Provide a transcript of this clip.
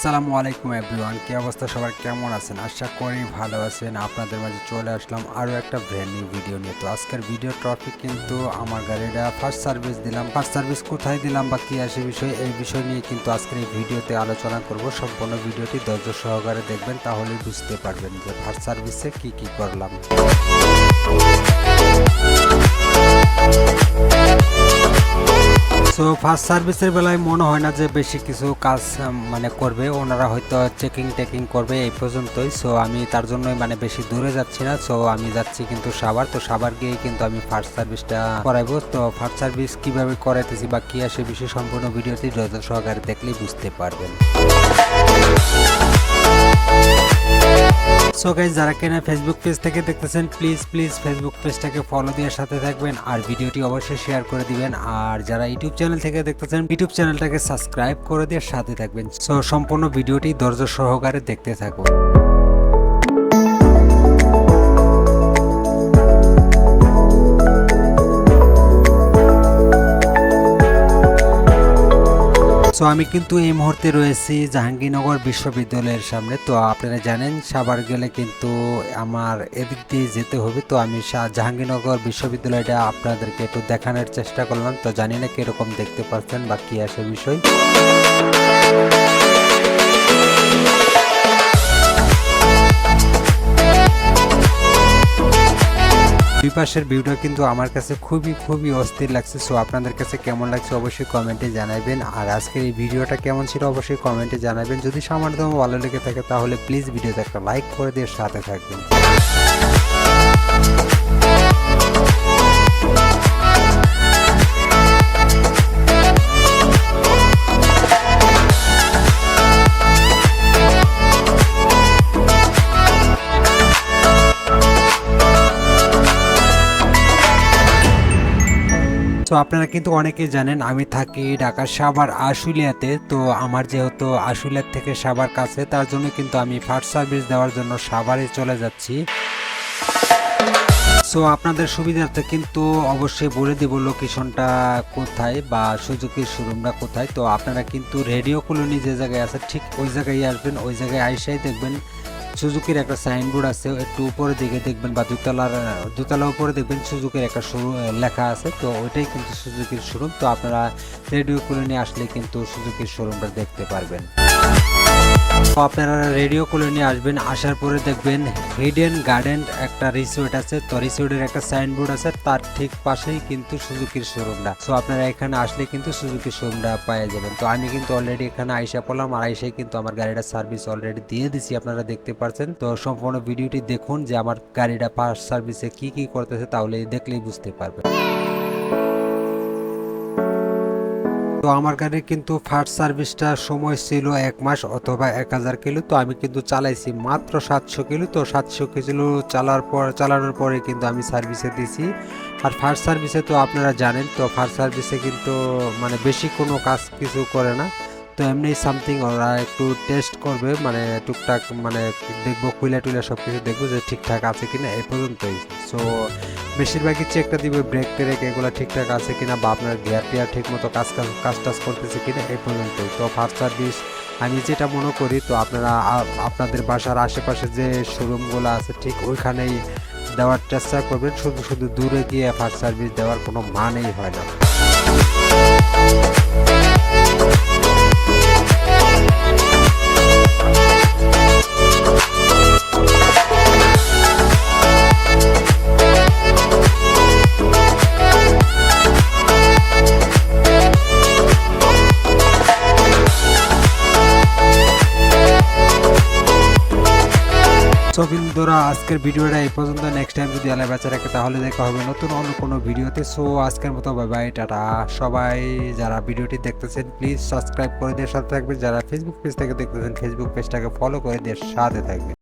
আসসালামু আলাইকুম এভরিওয়ান, কি অবস্থা সবার, কেমন আছেন? আশা করি ভালো আছেন। আপনাদের মাঝে চলে আসলাম আরও একটা ব্র্যান্ড নিউ ভিডিও নিয়ে। তো আজকের ভিডিও টপিক কিন্তু আমার গাড়িটা ফার্স্ট সার্ভিস দিলাম। ফার্স্ট সার্ভিস কোথায় দিলাম বা কী আসে বিষয়, এই বিষয় নিয়ে কিন্তু আজকের এই ভিডিওতে আলোচনা করব। সম্পূর্ণ ভিডিওটি ধৈর্য সহকারে দেখবেন, তাহলেই বুঝতে পারবেন যে ফার্স্ট সার্ভিসে কি করলাম। সো ফার্স্ট সার্ভিসের বেলায় মনে হয় না যে বেশি কিছু কাজ করবে, ওনারা হয়তো চেকিং করবে এই পর্যন্তই। সো আমি তার জন্যই বেশি দূরে যাচ্ছি না। সো আমি যাচ্ছি কিন্তু সাভার। তো সাভার গিয়ে কিন্তু আমি ফার্স্ট সার্ভিসটা করাইবো। তো ফার্স্ট সার্ভিস কিভাবে করাইতেছি বা কি আসে বিষয় সম্পূর্ণ ভিডিওটি ধৈর্য সহকারে দেখলেই বুঝতে পারবেন। সো গাইস, যারা কেনা ফেসবুক পেজ থেকে দেখতেছেন প্লিজ ফেসবুক পেজটাকে ফলো দিয়ে সাথে থাকবেন আর ভিডিওটি অবশ্যই শেয়ার করে দিবেন। আর যারা ইউটিউব চ্যানেল থেকে দেখতেছেন ইউটিউব চ্যানেলটাকে সাবস্ক্রাইব করে দিয়ে সাথে থাকবেন। সো সম্পূর্ণ ভিডিওটি ধৈর্য সহকারে দেখতে থাকুন। তো আমি কিন্তু এই মুহূর্তে রয়েছি জাহাঙ্গীরনগর বিশ্ববিদ্যালয়ের সামনে। তো আপনারা জানেন সাভার গেলে কিন্তু আমার এদিক দিয়ে যেতে হবে। তো আমি জাহাঙ্গীরনগর বিশ্ববিদ্যালয়টা আপনাদেরকে একটু দেখানোর চেষ্টা করলাম। তো জানি না কিরকম দেখতে পাচ্ছেন বা কি আসে বিষয়। দুই পাশের ভিউটা কিন্তু আমার কাছে খুবই অস্থির লাগছে। সো আপনাদের কাছে কেমন লাগছে অবশ্যই কমেন্টে জানাবেন। আর আজকের এই ভিডিওটা কেমন ছিল অবশ্যই কমেন্টে জানাবেন। যদি সামান্যতম ভালো লেগে থাকে তাহলে প্লিজ ভিডিওতে একটা লাইক করে দিয়ে সাথে থাকবেন। তো আপনারা কিন্তু অনেকেই জানেন আমি থাকি ঢাকার সাভার আশুলিয়াতে। তো আমার যেহেতু আশুলিয়ার থেকে সাভার কাছে, তার জন্য কিন্তু আমি ফার্স্ট সার্ভিস দেওয়ার জন্য সাভারে চলে যাচ্ছি। সো আপনাদের সুবিধার্থে কিন্তু অবশ্যই বলে দিব লোকেশনটা কোথায় বা সুজুকির শোরুমটা কোথায়। তো আপনারা কিন্তু রেডিও কলোনি যে জায়গায় আছে ঠিক ওই জায়গায় আসবেন। ওই জায়গায় আইসাই দেখবেন সুজুকির একটা সাইনবোর্ড আছে, একটু উপরের দিকে দেখবেন বা দুতলা উপরে দেখবেন সুজুকির একটা লেখা আছে। তো ওইটাই কিন্তু সুজুকির শোরুম। তো আপনারা রেডিও কলোনি আসলে কিন্তু সুজুকির শোরুমটা দেখতে পারবেন। তো আপনারা রেডিও কলোনি আসবেন, আসার পরে দেখবেন হিডেন গার্ডেন একটা রিসোর্ট আছে। তো রিসোর্টের একটা সাইনবোর্ড আছে, তার ঠিক পাশেই কিন্তু সুজুকির শোরুমটা। সো আপনারা এখানে আসলে কিন্তু সুজুকির শোরুমটা পেয়ে যাবেন। তো আমি কিন্তু অলরেডি এখানে আইসা পড়লাম আর আইসাই কিন্তু আমার গাড়িটা সার্ভিস অলরেডি দিয়ে দিছি, আপনারা দেখতে পাচ্ছেন। তো সম্পূর্ণ ভিডিওটি দেখুন যে আমার গাড়িটা ফার্স্ট সার্ভিসে কি করতেছে, তাহলে দেখলেই বুঝতে পারবেন। তো আমার গাড়ির কিন্তু ফার্স্ট সার্ভিসটা সময় ছিল 1 মাস অথবা 1000 কিলো। তো আমি কিন্তু চালাইছি মাত্র 700 কিলো। তো 700 কিলো চালানোর পরে কিন্তু আমি সার্ভিসে দিছি। আর ফার্স্ট সার্ভিসে তো আপনারা জানেন, তো ফার্স্ট সার্ভিসে কিন্তু বেশি কোনো কাজ কিছু করে না। তো এমনি সামথিং ওরা একটু টেস্ট করবে, টুকটাক দেখবো, খুলে টুলে সব কিছু দেখবো যে ঠিকঠাক আছে কিনা, এই পর্যন্তই। সো বেশিরভাগই চেকটা দিবে ব্রেক ট্রেক এগুলো ঠিকঠাক আছে কিনা বা আপনার গিয়ার টিয়ার ঠিক মতো কাজ করতেছে কিনা, এই পর্যন্তই। তো ফার্স্ট সার্ভিস আমি যেটা মনে করি, তো আপনারা আপনাদের বাসার আশেপাশে যে শোরুমগুলো আছে ঠিক ওইখানেই দেওয়ার চেষ্টা করবেন। শুধু দূরে গিয়ে ফার্স্ট সার্ভিস দেওয়ার কোনো মানেই হয় না। সো বন্ধুরা, আজকের ভিডিওটা এই পর্যন্ত। নেক্সট টাইম যদি আল্লাহ বেঁচে রাখে তাহলে দেখা হবে নতুন অন্য কোনো ভিডিওতে। সো আজকের মতো বাই বাই, টাটা। সবাই যারা ভিডিওটি দেখতেছেন প্লিজ সাবস্ক্রাইব করে দিয়ে সাথে থাকবেন। যারা ফেসবুক পেজ থেকে দেখতেছেন ফেসবুক পেজটাকে ফলো করে দিয়ে সাথে থাকবেন।